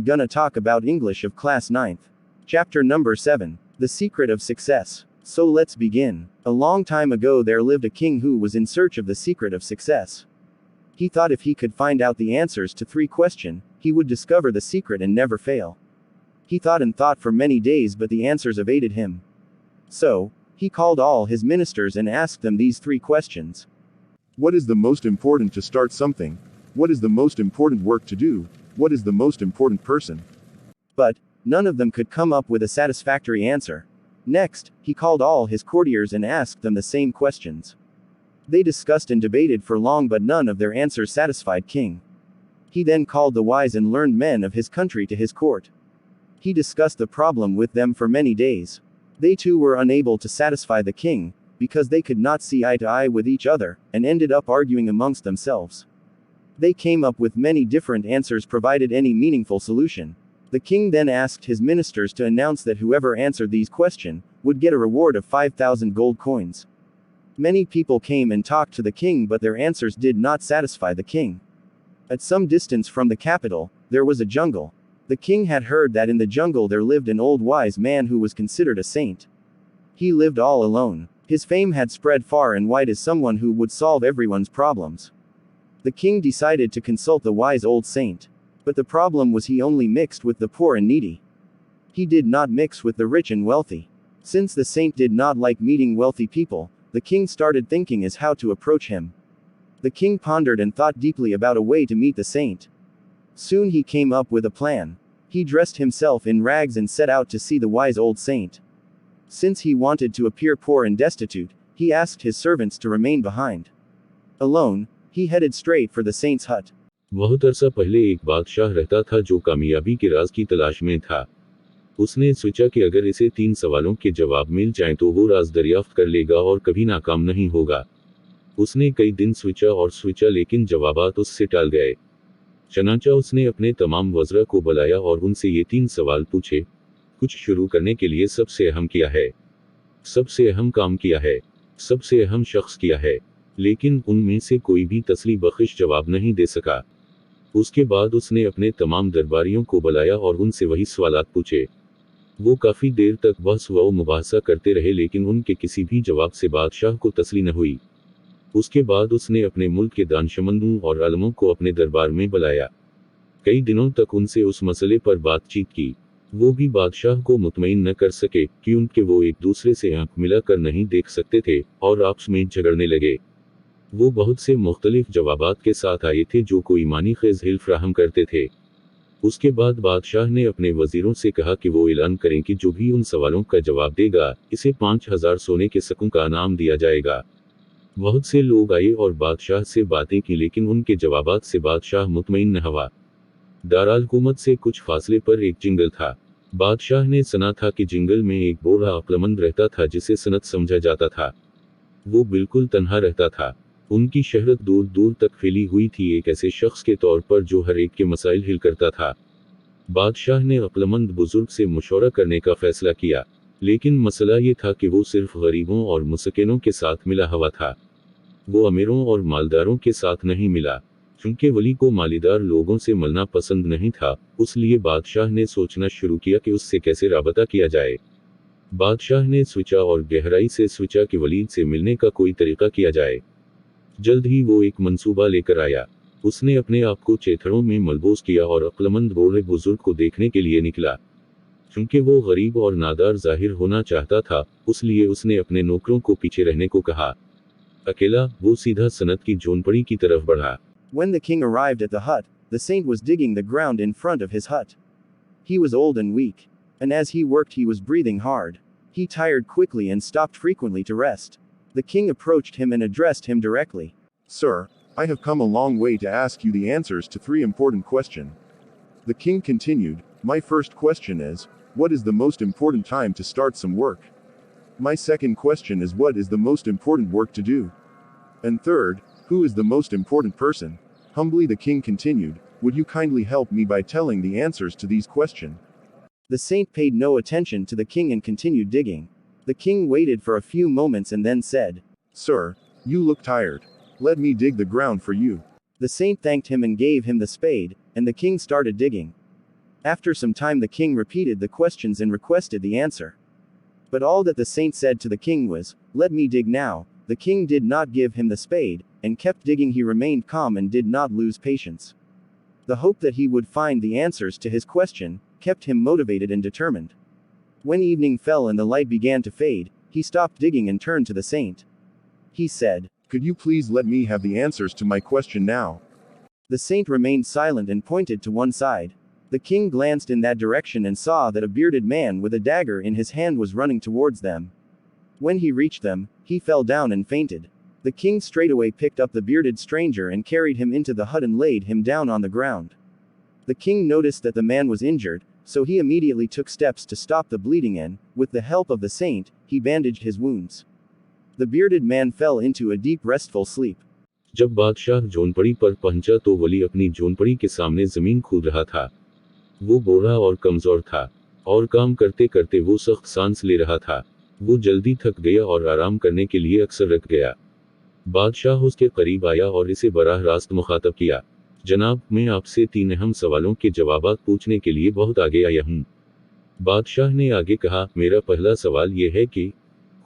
gonna talk about English of class 9th. Chapter number 7. The Secret of Success. So let's begin. A long time ago there lived a king who was in search of the secret of success. He thought if he could find out the answers to 3 questions, he would discover the secret and never fail. He thought and thought for many days, but the answers evaded him. So, he called all his ministers and asked them these 3 questions. What is the most important to start something? What is the most important work to do? What is the most important person? But none of them could come up with a satisfactory answer. Next, he called all his courtiers and asked them the same questions. They discussed and debated for long, but none of their answers satisfied king. He then called the wise and learned men of his country to his court. He discussed the problem with them for many days. They too were unable to satisfy the king, because they could not see eye to eye with each other, and ended up arguing amongst themselves. They came up with many different answers provided any meaningful solution. The king then asked his ministers to announce that whoever answered these questions would get a reward of 5,000 gold coins. Many people came and talked to the king, but their answers did not satisfy the king. At some distance from the capital, there was a jungle. The king had heard that in the jungle there lived an old wise man who was considered a saint. He lived all alone. His fame had spread far and wide as someone who would solve everyone's problems. The king decided to consult the wise old saint. But the problem was he only mixed with the poor and needy. He did not mix with the rich and wealthy. Since the saint did not like meeting wealthy people, the king started thinking as how to approach him. The king pondered and thought deeply about a way to meet the saint. Soon he came up with a plan. He dressed himself in rags and set out to see the wise old saint. Since he wanted to appear poor and destitute, he asked his servants to remain behind. Alone, he headed straight for the saint's hut. बहुत अरसा पहले एक बादशाह रहता था जो कामयाबी के राज की तलाश में था। उसने सोचा कि अगर इसे 3 सवालों के जवाब मिल जाएं तो वो राज दरियाफ्त कर लेगा और कभी नाकाम नहीं होगा। उसने कई दिन सोचा लेकिन जवाबात उससे टाल गए। चनाचा उसने अपने तमाम वज़रा को बुलाया और उनसे ये 3 सवाल पूछे। कुछ शुरू करने के लिए सबसे अहम क्या है? सबसे अहम काम किया है? सबसे अहम शख्स किया है? लेकिन उनमें से कोई भी तसली बख्श जवाब नहीं दे सका। उसके बाद उसने अपने तमाम दरबारियों को बुलाया और उनसे वही सवालात पूछे। वो काफ़ी देर तक बहस व मुबाहसा करते रहे, लेकिन उनके किसी भी जवाब से बादशाह को तसली न हुई। उसके बाद उसने अपने मुल्क के दानशमंदों और आलमों को अपने दरबार में बुलाया। कई दिनों तक उनसे उस मसले पर बातचीत की। वो भी बादशाह को मुतमईन न कर सके, क्योंकि वो एक दूसरे से आंख मिलाकर नहीं देख सकते थे, और आपस में झगड़ने लगे। वो बहुत से मुख्तलिफ जवाबात के साथ आए थे जो कोई मानी खेज़ हिल फ्राहम करते थे। उसके बाद बादशाह ने अपने वजीरों से कहा कि वो ऐलान करें कि जो भी उन सवालों का जवाब देगा, इसे 5000 सोने के सिक्कों का इनाम दिया जाएगा। बहुत से लोग आए और बादशाह से बातें की, लेकिन उनके जवाबात से बादशाह मुतमईन न हुआ। दाराल हुकूमत से कुछ फासले पर एक जंगल था। बादशाह ने सुना था कि जंगल में एक बूढ़ा अक्लमंद रहता था जिसे सनत समझा जाता था। वो बिल्कुल तन्हा रहता था। उनकी शहरत दूर दूर तक फैली हुई थी, एक ऐसे शख्स के तौर पर जो हर एक के मसाइल हल करता था। बादशाह ने अक्लमंद बुजुर्ग से मशवरा करने का फैसला किया, लेकिन मसला ये था कि वो सिर्फ गरीबों और मुसकिनों के साथ मिला हुआ था। वो अमीरों और मालदारों के साथ नहीं मिला। चूंकि वली को मालीदार लोगों से मिलना पसंद नहीं था, उसलिए बादशाह ने सोचना शुरू किया कि उससे कैसे राबता किया जाए। बादशाह ने सोचा और गहराई से सोचा कि वलीद से मिलने का कोई तरीका किया जाए। जल्द ही वो एक मंसूबा लेकर आया। उसने अपने आप को चेथड़ों में मलबूस किया और अक्लमंद बूढ़े बुजुर्ग को देखने के लिए निकला। चूंकि वो गरीब और नादार जाहिर होना चाहता था, उसलिए उसने अपने नौकरों को पीछे रहने को कहा। अकेला वो सीधा सनत की झोंपड़ी की तरफ बढ़ा। When the king arrived at the hut, the saint was digging the ground in front of his hut. He was old and weak. And as he worked he was breathing hard. He tired quickly and stopped frequently to rest. The king approached him and addressed him directly. Sir, I have come a long way to ask you the answers to 3 important questions. The king continued, my first question is, what is the most important time to start some work? My second question is, what is the most important work to do? And third, who is the most important person? Humbly the king continued, would you kindly help me by telling the answers to these questions? The saint paid no attention to the king and continued digging. The king waited for a few moments and then said, Sir, you look tired. Let me dig the ground for you. The saint thanked him and gave him the spade, and the king started digging. After some time, the king repeated the questions and requested the answer. But all that the saint said to the king was, "Let me dig now." The king did not give him the spade, and kept digging. He remained calm and did not lose patience. The hope that he would find the answers to his question kept him motivated and determined. When evening fell and the light began to fade, he stopped digging and turned to the saint. He said, Could you please let me have the answers to my question now? The saint remained silent and pointed to one side. The king glanced in that direction and saw that a bearded man with a dagger in his hand was running towards them. When he reached them, he fell down and fainted. The king straightway picked up the bearded stranger and carried him into the hut and laid him down on the ground. The king noticed that the man was injured, so he immediately took steps to stop the bleeding and, with the help of the saint, he bandaged his wounds. The bearded man fell into a deep restful sleep. जब बादशाह जोनपड़ी पर पहुंचा तो वली अपनी जोनपड़ी के सामने जमीन खोद रहा था। वो बूढ़ा और कमजोर था, और काम करते करते वो सख्त सांस ले रहा था। वो जल्दी थक गया और आराम करने के लिए अक्सर रख गया। बादशाह उसके करीब आया और इसे बराह रास्त मुखातब किया, जनाब, मैं आपसे 3 अहम सवालों के जवाबात पूछने के लिए बहुत आगे आया हूँ। बादशाह ने आगे कहा, मेरा पहला सवाल ये है कि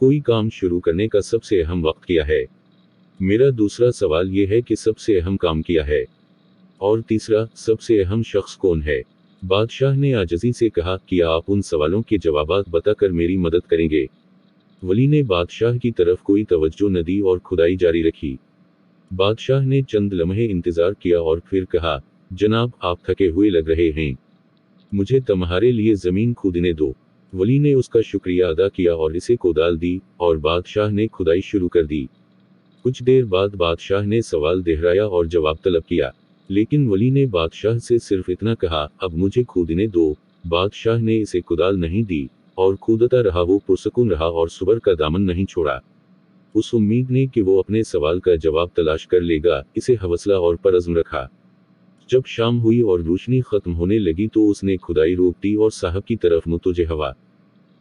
कोई काम शुरू करने का सबसे अहम वक्त क्या है? मेरा दूसरा सवाल ये है कि सबसे अहम काम क्या है? और तीसरा, सबसे अहम शख्स कौन है? बादशाह ने आजिज़ी से कहा, कि आप उन सवालों के जवाबात बताकर मेरी मदद करेंगे। वली ने बादशाह की तरफ कोई तवज्जो न दी और खुदाई जारी रखी। बादशाह ने चंद लम्हे इंतजार किया और फिर कहा, जनाब, आप थके हुए लग रहे हैं, मुझे तुम्हारे लिए जमीन खोदने दो। वली ने उसका शुक्रिया अदा किया और इसे कोदाल दी, और बादशाह ने खुदाई शुरू कर दी। कुछ देर बाद बादशाह ने सवाल दोहराया और जवाब तलब किया, लेकिन वली ने बादशाह से सिर्फ इतना कहा, अब मुझे खोदने दो। बादशाह ने इसे कुदाल नहीं दी, और खोदता रहा। वो पुरसकून रहा और सब्र का दामन नहीं छोड़ा। उस उम्मीद ने कि वो अपने सवाल का जवाब तलाश कर लेगा, इसे हौसला और परअज़्म रखा। जब शाम हुई और रोशनी खत्म होने लगी तो उसने खुदाई रोक दी और साहब की तरफ मुतवज्जे हुआ।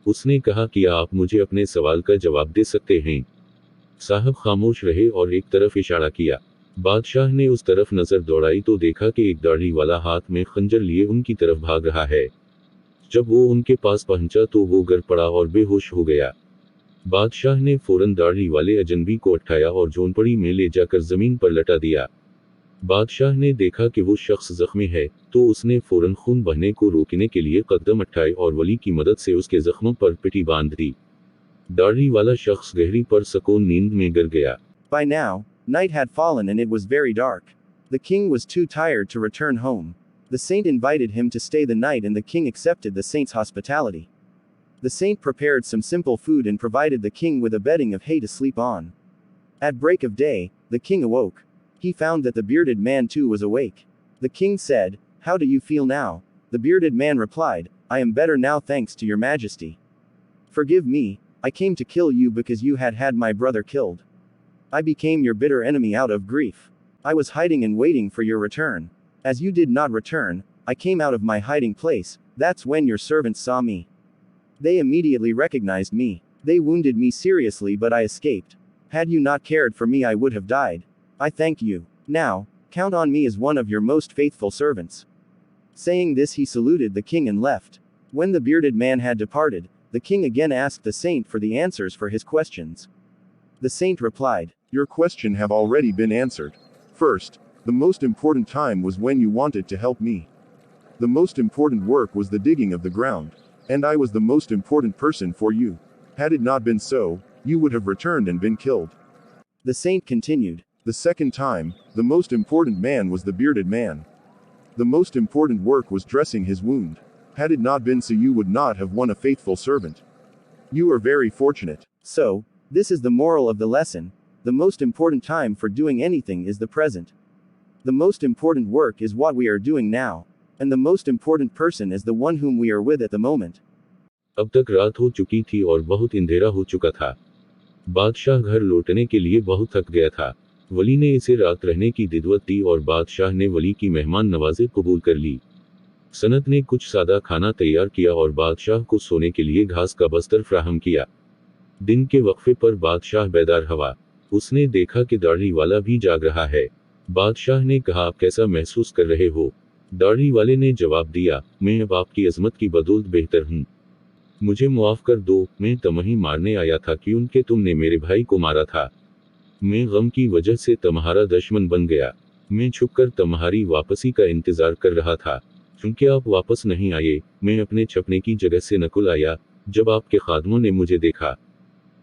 उसने कहा, कि आप मुझे अपने सवाल का जवाब दे सकते हैं? साहब खामोश रहे और एक तरफ इशारा किया। बादशाह ने उस तरफ नजर दौड़ाई तो देखा कि एक दाढ़ी वाला हाथ में खंजर लिए उनकी तरफ भाग रहा है। जब वो उनके पास पहुंचा तो वो गिर पड़ा और बेहोश हो गया। बादशाह ने फौरन दाढ़ी वाले अजनबी को उठाया और जोनपड़ी में ले जाकर जमीन पर लटा दिया। बादशाह ने देखा कि वो शख्स जख्मी है, तो उसने फौरन खून बहने को रोकने के लिए कदम उठाए और वली की मदद से उसके जख्मों पर पट्टी बांध दी। दाढ़ी वाला शख्स गहरी पर सकून नींद में गिर गया। By now, night had fallen and it was very dark. The king was too tired to return home. The saint invited him to stay the night and the king accepted the saint's hospitality. The saint prepared some simple food and provided the king with a bedding of hay to sleep on. At break of day, the king awoke. He found that the bearded man too was awake. The king said, "How do you feel now?" The bearded man replied, "I am better now thanks to your majesty. Forgive me, I came to kill you because you had had my brother killed. I became your bitter enemy out of grief. I was hiding and waiting for your return. As you did not return, I came out of my hiding place. That's when your servants saw me. They immediately recognized me. They wounded me seriously but I escaped. Had you not cared for me I would have died. I thank you. Now, count on me as one of your most faithful servants." Saying this he saluted the king and left. When the bearded man had departed, the king again asked the saint for the answers for his questions. The saint replied, Your question have already been answered. First, the most important time was when you wanted to help me. The most important work was the digging of the ground. And I was the most important person for you. Had it not been so, you would have returned and been killed. The saint continued. The second time, the most important man was the bearded man. The most important work was dressing his wound. Had it not been so you would not have won a faithful servant. You are very fortunate. So, this is the moral of the lesson. The most important time for doing anything is the present. The most important work is what we are doing now. And the most important person is the one whom we are with at the moment. अब तक रात हो चुकी थी और बहुत अंधेरा हो चुका था। बादशाह घर लौटने के लिए बहुत थक गया था। वली ने इसे रात रहने की दिदवत दी और बादशाह ने वली की मेहमान नवाज़ी कबूल कर ली। सनत ने कुछ सादा खाना तैयार किया और बादशाह को सोने के लिए घास का बस्तर फ्राहम किया। दिन के वक्फे पर बादशाह बेदार हुआ। उसने देखा कि दाढ़ी वाला भी जाग रहा है। बादशाह ने कहा, आप कैसा महसूस कर रहे हो? दाढ़ी वाले ने जवाब दिया, मैं अब आपकी अजमत की बदौलत बेहतर हूँ। मुझे मुआफ कर दो, मैं तमही मारने आया था क्योंकि तुमने मेरे भाई को मारा था। मैं गम की वजह से तुम्हारा दुश्मन बन गया। मैं छुपकर तुम्हारी वापसी का इंतजार कर रहा था। क्योंकि आप वापस नहीं आए, मैं अपने छपने की जगह से निकल आया। जब आपके खादमों ने मुझे देखा,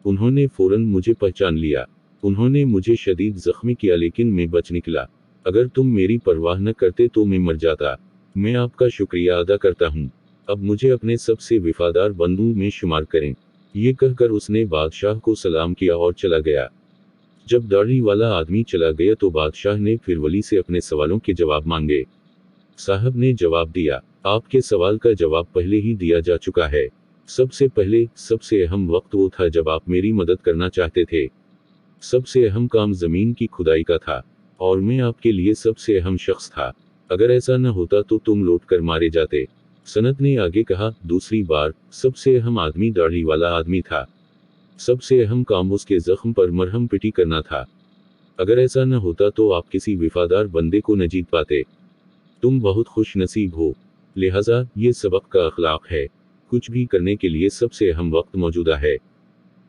उन्होंने फौरन मुझे पहचान लिया। उन्होंने मुझे शदीद जख्मी किया लेकिन मैं बच निकला। अगर तुम मेरी परवाह न करते तो मैं मर जाता। मैं आपका शुक्रिया अदा करता हूँ। अब मुझे अपने सबसे वफादार बंदों में शुमार करें। ये कहकर उसने बादशाह को सलाम किया और चला गया। जब दाढ़ी वाला आदमी चला गया तो बादशाह ने फिर वली से अपने सवालों के जवाब मांगे। साहब ने जवाब दिया, आपके सवाल का जवाब पहले ही दिया जा चुका है। सबसे पहले सबसे अहम वक्त वो था जब आप मेरी मदद करना चाहते थे। सबसे अहम काम जमीन की खुदाई का था और मैं आपके लिए सबसे अहम शख्स था। अगर ऐसा न होता तो तुम लौट कर मारे जाते। सनत ने आगे कहा, दूसरी बार सबसे अहम आदमी दाढ़ी वाला आदमी था। सबसे अहम काम उसके जख्म पर मरहम पिटी करना था। अगर ऐसा न होता तो आप किसी वफादार बंदे को न जीत पाते। तुम बहुत खुश नसीब हो। लिहाजा ये सबक का अखलाक है। कुछ भी करने के लिए सबसे अहम वक्त मौजूदा है।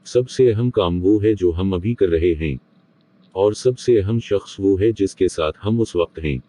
सबसे अहम काम वो है जो हम अभी कर रहे हैं और सबसे अहम शख्स वो है जिसके साथ हम उस वक्त हैं।